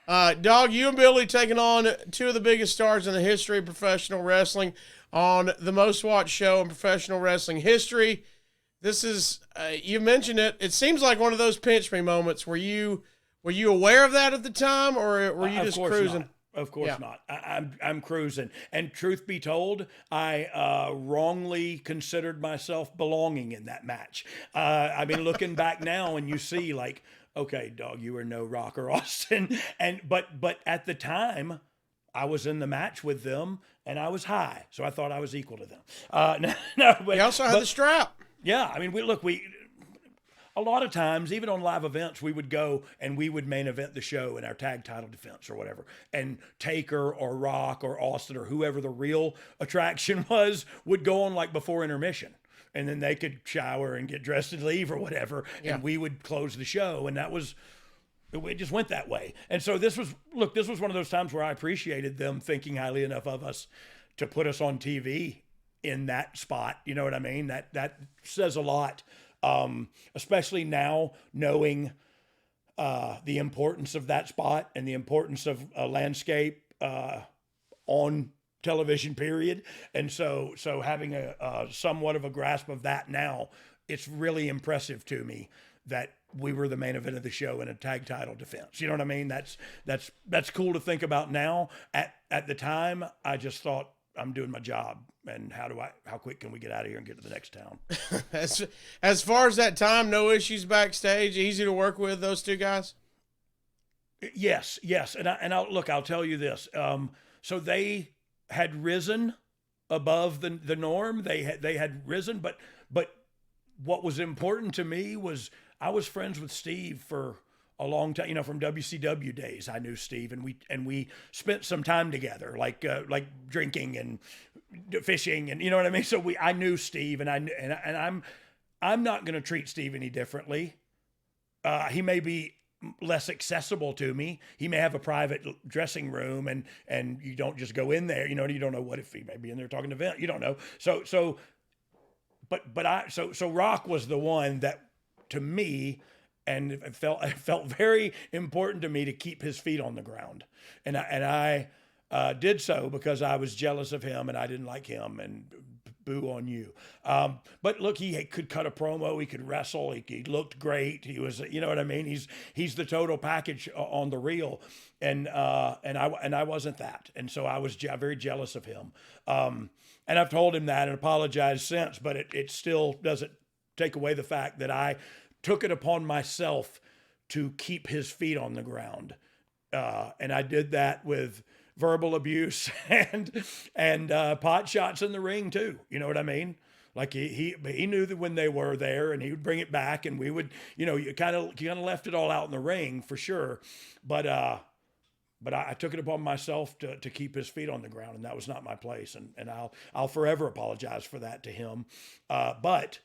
Dog, you and Billy taking on two of the biggest stars in the history of professional wrestling on the most watched show in professional wrestling history. This is you mentioned it. It seems like one of those pinch me moments. Were you aware of that at the time, or were you Of just course cruising? not. Of Yeah. course not. I'm cruising. And truth be told, I wrongly considered myself belonging in that match. I mean, looking back now, and you see, like, okay, dog, you were no Rock or Austin, and but at the time, I was in the match with them, and I was high, so I thought I was equal to them. No, no, You also had the but strap. yeah, I mean, we a lot of times, even on live events, we would go and we would main event the show in our tag title defense or whatever. And Taker or Rock or Austin or whoever the real attraction was would go on like before intermission. And then they could shower and get dressed and leave or whatever. Yeah. And we would close the show. And that was, it just went that way. And so this was one of those times where I appreciated them thinking highly enough of us to put us on TV in that spot. You know what I mean? That says a lot, especially now knowing the importance of that spot and the importance of a landscape on television, period. And so having a somewhat of a grasp of that now, it's really impressive to me that we were the main event of the show in a tag title defense. You know what I mean? That's cool to think about now. At the time, I just thought I'm doing my job, and how quick can we get out of here and get to the next town? As far as that time, no issues backstage. Easy to work with those two guys. Yes, yes, I'll tell you this. So they had risen above the norm. They had risen, but what was important to me was I was friends with Steve for a long time. You know, from WCW days, I knew Steve, and we spent some time together, like drinking and fishing, and you know what I mean. So I knew Steve, and I'm not going to treat Steve any differently. He may be less accessible to me. He may have a private dressing room, and you don't just go in there. You know, you don't know what if he may be in there talking to Vince. You don't know. So Rock was the one that, to me, and it felt very important to me to keep his feet on the ground, and I did so because I was jealous of him and I didn't like him, and boo on you. But look, he could cut a promo, he could wrestle, he looked great. He was, you know what I mean. He's the total package on the reel, and I wasn't that, and so I was very jealous of him. And I've told him that and apologized since, but it still doesn't take away the fact that I took it upon myself to keep his feet on the ground. And I did that with verbal abuse and pot shots in the ring too. You know what I mean? Like he knew that when they were there, and he would bring it back, and we would, you know, you kind of left it all out in the ring for sure. But I took it upon myself to keep his feet on the ground, and that was not my place. And I'll forever apologize for that to him. But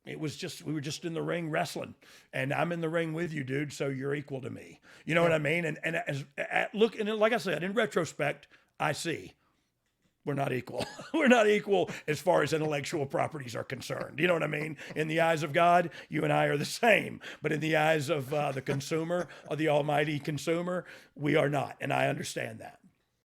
it was just, we were just in the ring wrestling, and I'm in the ring with you, dude. So you're equal to me. You know what I mean? And look, and like I said, in retrospect, I see we're not equal. We're not equal as far as intellectual properties are concerned. You know what I mean? In the eyes of God, you and I are the same. But in the eyes of the consumer, of the almighty consumer, we are not. And I understand that.